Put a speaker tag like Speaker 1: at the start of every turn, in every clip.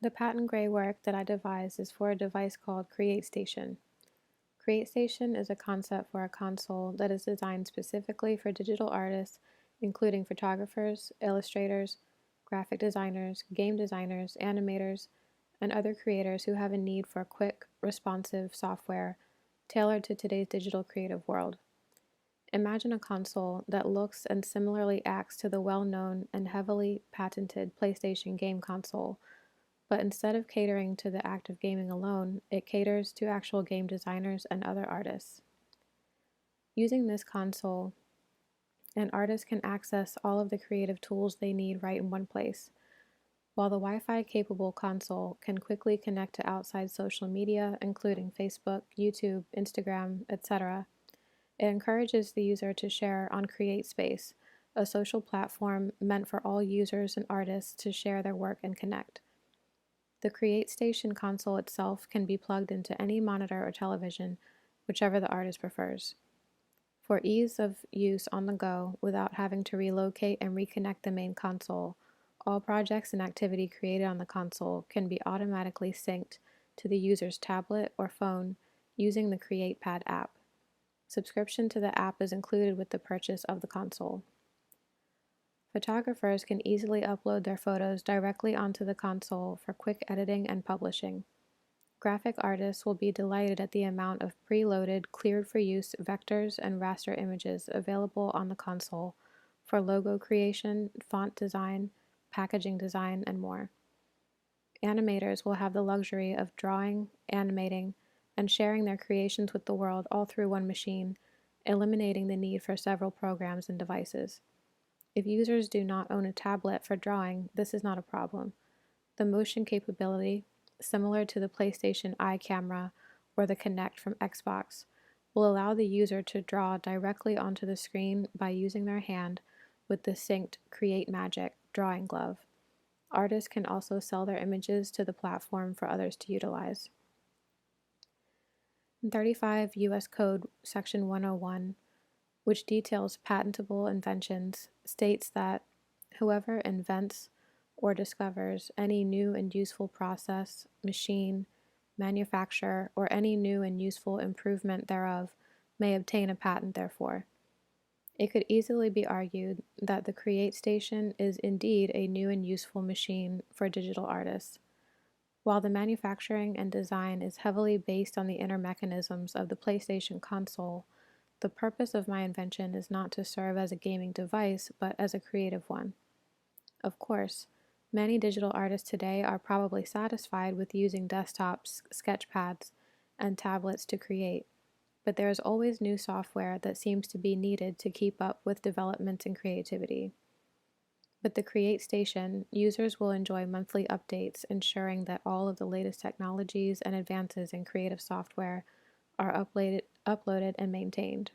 Speaker 1: The patent gray work that I devised is for a device called Createstation. Createstation is a concept for a console that is designed specifically for digital artists, including photographers, illustrators, graphic designers, game designers, animators, and other creators who have a need for quick, responsive software tailored to today's digital creative world. Imagine a console that looks and similarly acts to the well-known and heavily patented PlayStation game console, but instead of catering to the act of gaming alone, it caters to actual game designers and other artists. Using this console, an artist can access all of the creative tools they need right in one place. While the Wi-Fi capable console can quickly connect to outside social media, including Facebook, YouTube, Instagram, etc., it encourages the user to share on CreateSpace, a social platform meant for all users and artists to share their work and connect. The Createstation console itself can be plugged into any monitor or television, whichever the artist prefers. For ease of use on the go without having to relocate and reconnect the main console, all projects and activity created on the console can be automatically synced to the user's tablet or phone using the CreatePad app. Subscription to the app is included with the purchase of the console. Photographers can easily upload their photos directly onto the console for quick editing and publishing. Graphic artists will be delighted at the amount of preloaded, cleared-for-use vectors and raster images available on the console for logo creation, font design, packaging design, and more. Animators will have the luxury of drawing, animating, and sharing their creations with the world all through one machine, eliminating the need for several programs and devices. If users do not own a tablet for drawing, this is not a problem. The motion capability, similar to the PlayStation Eye camera or the Kinect from Xbox, will allow the user to draw directly onto the screen by using their hand with the synced Create Magic drawing glove. Artists can also sell their images to the platform for others to utilize. In 35 U.S. Code Section 101, which details patentable inventions, states that whoever invents or discovers any new and useful process, machine, manufacture, or any new and useful improvement thereof may obtain a patent therefor. It could easily be argued that the Createstation is indeed a new and useful machine for digital artists. While the manufacturing and design is heavily based on the inner mechanisms of the PlayStation console, the purpose of my invention is not to serve as a gaming device, but as a creative one. Of course, many digital artists today are probably satisfied with using desktops, sketchpads, and tablets to create, but there is always new software that seems to be needed to keep up with developments in creativity. With the Createstation, users will enjoy monthly updates ensuring that all of the latest technologies and advances in creative software are uploaded and maintained.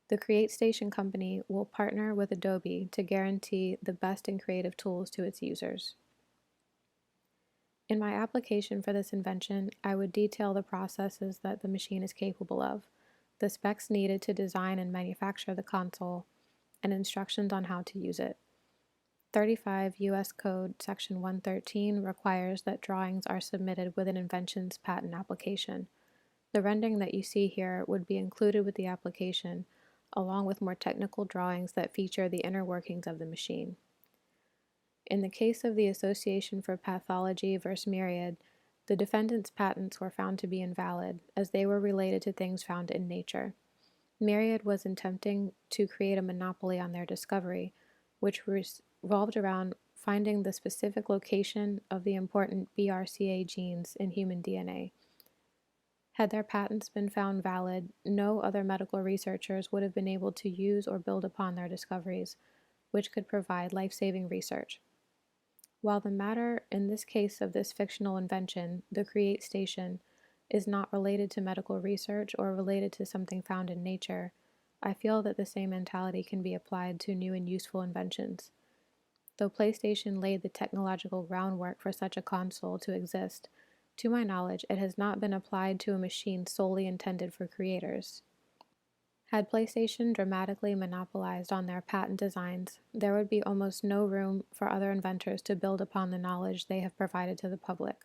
Speaker 1: The Createstation company will partner with Adobe to guarantee the best in creative tools to its users. In my application for this invention, I would detail the processes that the machine is capable of, the specs needed to design and manufacture the console, and instructions on how to use it. 35 U.S. Code Section 113 requires that drawings are submitted with an invention's patent application. The rendering that you see here would be included with the application, along with more technical drawings that feature the inner workings of the machine. In the case of the Association for Pathology versus Myriad, the defendant's patents were found to be invalid, as they were related to things found in nature. Myriad was attempting to create a monopoly on their discovery, which revolved around finding the specific location of the important BRCA genes in human DNA. Had their patents been found valid, no other medical researchers would have been able to use or build upon their discoveries, which could provide life-saving research. While the matter in this case of this fictional invention, the Createstation, is not related to medical research or related to something found in nature, I feel that the same mentality can be applied to new and useful inventions. Though PlayStation laid the technological groundwork for such a console to exist, to my knowledge, it has not been applied to a machine solely intended for creators. Had PlayStation dramatically monopolized on their patent designs, there would be almost no room for other inventors to build upon the knowledge they have provided to the public.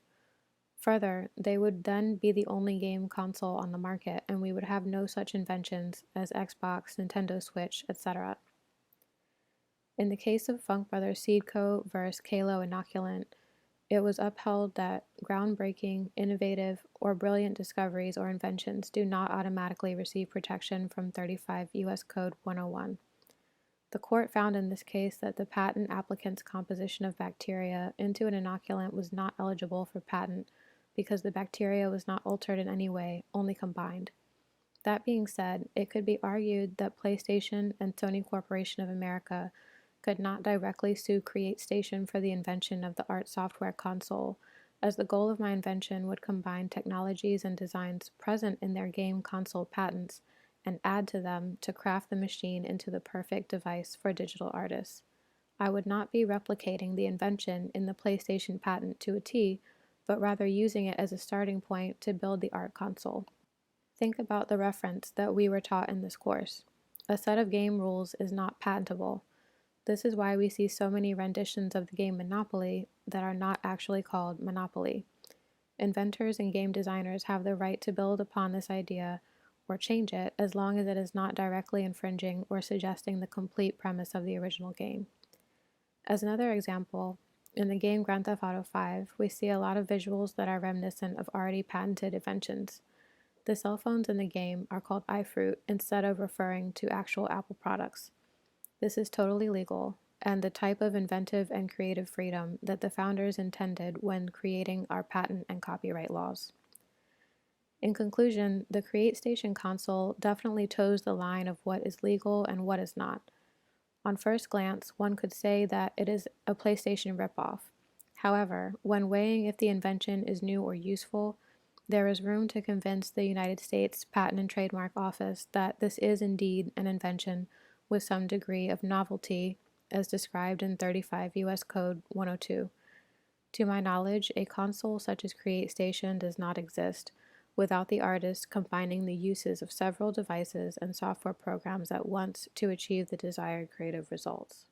Speaker 1: Further, they would then be the only game console on the market, and we would have no such inventions as Xbox, Nintendo Switch, etc. In the case of Funk Brothers Seed Co. vs. Kalo Inoculant, it was upheld that groundbreaking, innovative, or brilliant discoveries or inventions do not automatically receive protection from 35 U.S. Code 101. The court found in this case that the patent applicant's composition of bacteria into an inoculant was not eligible for patent because the bacteria was not altered in any way, only combined. That being said, it could be argued that PlayStation and Sony Corporation of America could not directly sue Createstation for the invention of the art software console, as the goal of my invention would combine technologies and designs present in their game console patents and add to them to craft the machine into the perfect device for digital artists. I would not be replicating the invention in the PlayStation patent to a T, but rather using it as a starting point to build the art console. Think about the reference that we were taught in this course. A set of game rules is not patentable. This is why we see so many renditions of the game Monopoly that are not actually called Monopoly. Inventors and game designers have the right to build upon this idea or change it as long as it is not directly infringing or suggesting the complete premise of the original game. As another example, in the game Grand Theft Auto 5, we see a lot of visuals that are reminiscent of already patented inventions. The cell phones in the game are called iFruit instead of referring to actual Apple products. This is totally legal, and the type of inventive and creative freedom that the founders intended when creating our patent and copyright laws. In conclusion, the Createstation console definitely toes the line of what is legal and what is not. On first glance, one could say that it is a PlayStation ripoff. However, when weighing if the invention is new or useful, there is room to convince the United States Patent and Trademark Office that this is indeed an invention with some degree of novelty, as described in 35 U.S. Code 102. To my knowledge, a console such as Createstation does not exist without the artist combining the uses of several devices and software programs at once to achieve the desired creative results.